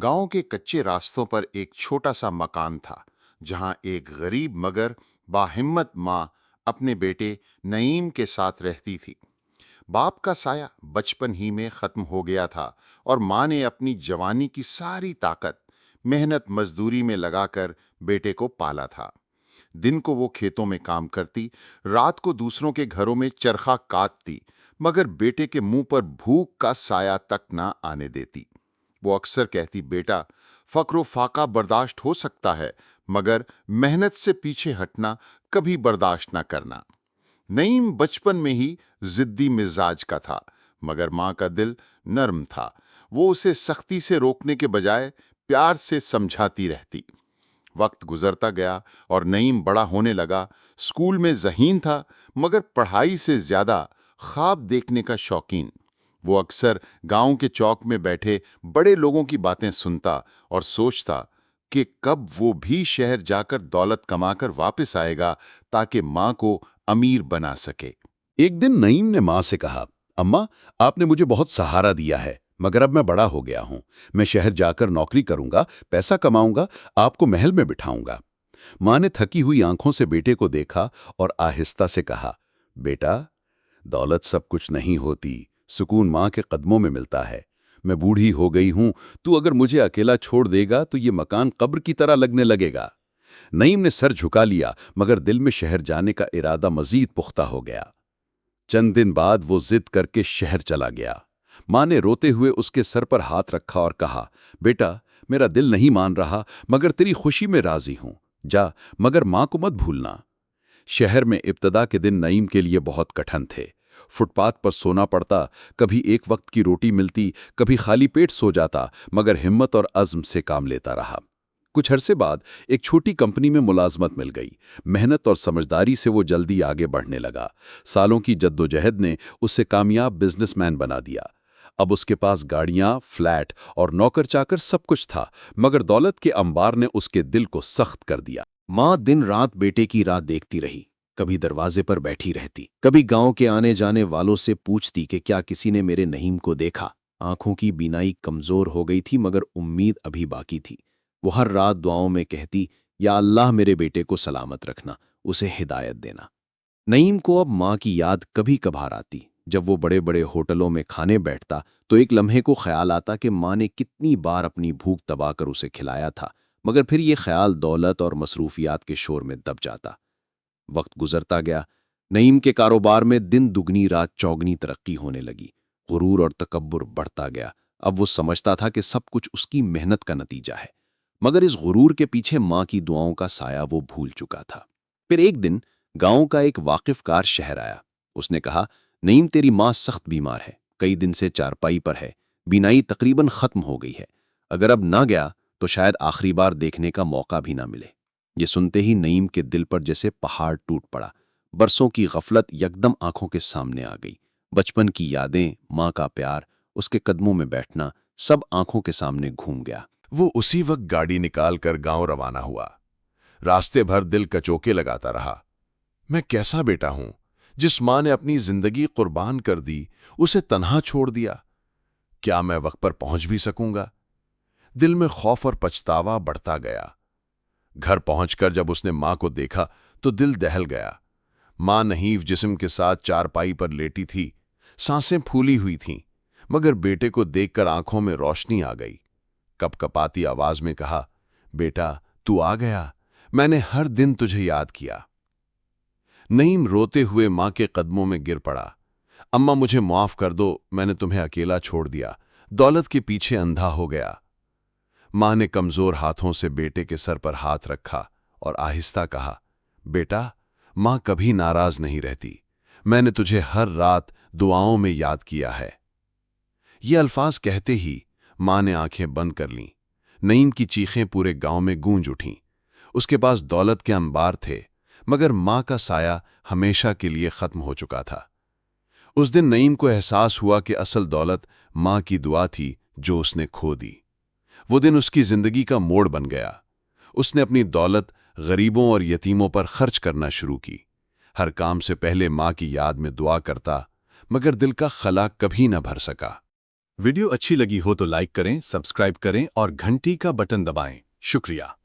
गांव के कच्चे रास्तों पर एक छोटा सा मकान था जहां एक गरीब मगर बाहिम्मत माँ अपने बेटे नईम के साथ रहती थी। बाप का साया बचपन ही में खत्म हो गया था और माँ ने अपनी जवानी की सारी ताकत मेहनत मजदूरी में लगाकर बेटे को पाला था। दिन को वो खेतों में काम करती, रात को दूसरों के घरों में चरखा काटती, मगर बेटे के मुंह पर भूख का साया तक ना आने देती। वो अक्सर कहती, बेटा, फक्र फाका बर्दाश्त हो सकता है, मगर मेहनत से पीछे हटना कभी बर्दाश्त ना करना। नईम बचपन में ही जिद्दी मिजाज का था, मगर मां का दिल नर्म था। वो उसे सख्ती से रोकने के बजाय प्यार से समझाती रहती। वक्त गुजरता गया और नईम बड़ा होने लगा। स्कूल में ज़हीन था, मगर पढ़ाई से ज्यादा ख्वाब देखने का शौकीन। वो अक्सर गांव के चौक में बैठे बड़े लोगों की बातें सुनता और सोचता कि कब वो भी शहर जाकर दौलत कमाकर वापस आएगा ताकि मां को अमीर बना सके। एक दिन नईम ने माँ से कहा, अम्मा, आपने मुझे बहुत सहारा दिया है, मगर अब मैं बड़ा हो गया हूँ। मैं शहर जाकर नौकरी करूंगा, पैसा कमाऊंगा, आपको महल में बिठाऊंगा। माँ ने थकी हुई आंखों से बेटे को देखा और आहिस्ता से कहा, बेटा, दौलत सब कुछ नहीं होती, सुकून माँ के कदमों में मिलता है। मैं बूढ़ी हो गई हूँ, तू अगर मुझे अकेला छोड़ देगा तो ये मकान कब्र की तरह लगने लगेगा। नईम ने सर झुका लिया, मगर दिल में शहर जाने का इरादा मजीद पुख्ता हो गया। चंद दिन बाद वो जिद करके शहर चला गया। माँ ने रोते हुए उसके सर पर हाथ रखा और कहा, बेटा, मेरा दिल नहीं मान रहा, मगर तेरी खुशी में राजी हूं। जा, मगर माँ को मत भूलना। शहर में इब्तदा के दिन नईम के लिए बहुत कठिन थे। फुटपाथ पर सोना पड़ता, कभी एक वक्त की रोटी मिलती, कभी खाली पेट सो जाता, मगर हिम्मत और अज़्म से काम लेता रहा। कुछ अरसे बाद एक छोटी कंपनी में मुलाजमत मिल गई। मेहनत और समझदारी से वो जल्दी आगे बढ़ने लगा। सालों की जद्दोजहद ने उसे कामयाब बिजनेसमैन बना दिया। अब उसके पास गाड़ियां, फ्लैट और नौकर चाकर सब कुछ था, मगर दौलत के अंबार ने उसके दिल को सख्त कर दिया। माँ दिन रात बेटे की राह देखती रही। कभी दरवाजे पर बैठी रहती, कभी गांव के आने जाने वालों से पूछती कि क्या किसी ने मेरे नहीम को देखा। आंखों की बीनाई कमजोर हो गई थी, मगर उम्मीद अभी बाकी थी। वो हर रात दुआओं में कहती, या अल्लाह, मेरे बेटे को सलामत रखना, उसे हिदायत देना। नईम को अब माँ की याद कभी कभार आती। जब वो बड़े बड़े होटलों में खाने बैठता तो एक लम्हे को ख्याल आता कि माँ ने कितनी बार अपनी भूख दबाकर उसे खिलाया था, मगर फिर ये ख्याल दौलत और मसरूफियात के शोर में दब जाता। वक्त गुजरता गया। नईम के कारोबार में दिन दुगनी रात चौगनी तरक्की होने लगी। गुरूर और तकब्बुर बढ़ता गया। अब वो समझता था कि सब कुछ उसकी मेहनत का नतीजा है, मगर इस गुरूर के पीछे माँ की दुआओं का साया वो भूल चुका था। फिर एक दिन गांव का एक वाकिफकार शहर आया। उसने कहा, नईम, तेरी माँ सख्त बीमार है, कई दिन से चारपाई पर है, बीनाई तकरीबन खत्म हो गई है। अगर अब ना गया तो शायद आखिरी बार देखने का मौका भी ना मिले। ये सुनते ही नईम के दिल पर जैसे पहाड़ टूट पड़ा। बरसों की गफलत यकदम आंखों के सामने आ गई। बचपन की यादें, माँ का प्यार, उसके कदमों में बैठना, सब आंखों के सामने घूम गया। वो उसी वक्त गाड़ी निकालकर गांव रवाना हुआ। रास्ते भर दिल कचोके लगाता रहा। मैं कैसा बेटा हूं जिस मां ने अपनी जिंदगी कुर्बान कर दी, उसे तन्हा छोड़ दिया। क्या मैं वक्त पर पहुंच भी सकूंगा? दिल में खौफ और पछतावा बढ़ता गया। घर पहुंचकर जब उसने मां को देखा तो दिल दहल गया। मां नहीफ जिस्म के साथ चारपाई पर लेटी थी, सांसें फूली हुई थीं, मगर बेटे को देखकर आंखों में रोशनी आ गई। कपकपाती आवाज में कहा, बेटा, तू आ गया, मैंने हर दिन तुझे याद किया। नईम रोते हुए मां के कदमों में गिर पड़ा। अम्मा, मुझे माफ कर दो, मैंने तुम्हें अकेला छोड़ दिया, दौलत के पीछे अंधा हो गया। मां ने कमजोर हाथों से बेटे के सर पर हाथ रखा और आहिस्ता कहा, बेटा, मां कभी नाराज नहीं रहती, मैंने तुझे हर रात दुआओं में याद किया है। ये अल्फाज कहते ही मां ने आंखें बंद कर लीं। नईम की चीखें पूरे गांव में गूंज उठीं। उसके पास दौलत के अंबार थे, मगर मां का साया हमेशा के लिए खत्म हो चुका था। उस दिन नईम को एहसास हुआ कि असल दौलत मां की दुआ थी जो उसने खो दी। वो दिन उसकी जिंदगी का मोड़ बन गया। उसने अपनी दौलत गरीबों और यतीमों पर खर्च करना शुरू की। हर काम से पहले मां की याद में दुआ करता, मगर दिल का खला कभी न भर सका। वीडियो अच्छी लगी हो तो लाइक करें, सब्सक्राइब करें और घंटी का बटन दबाएं। शुक्रिया।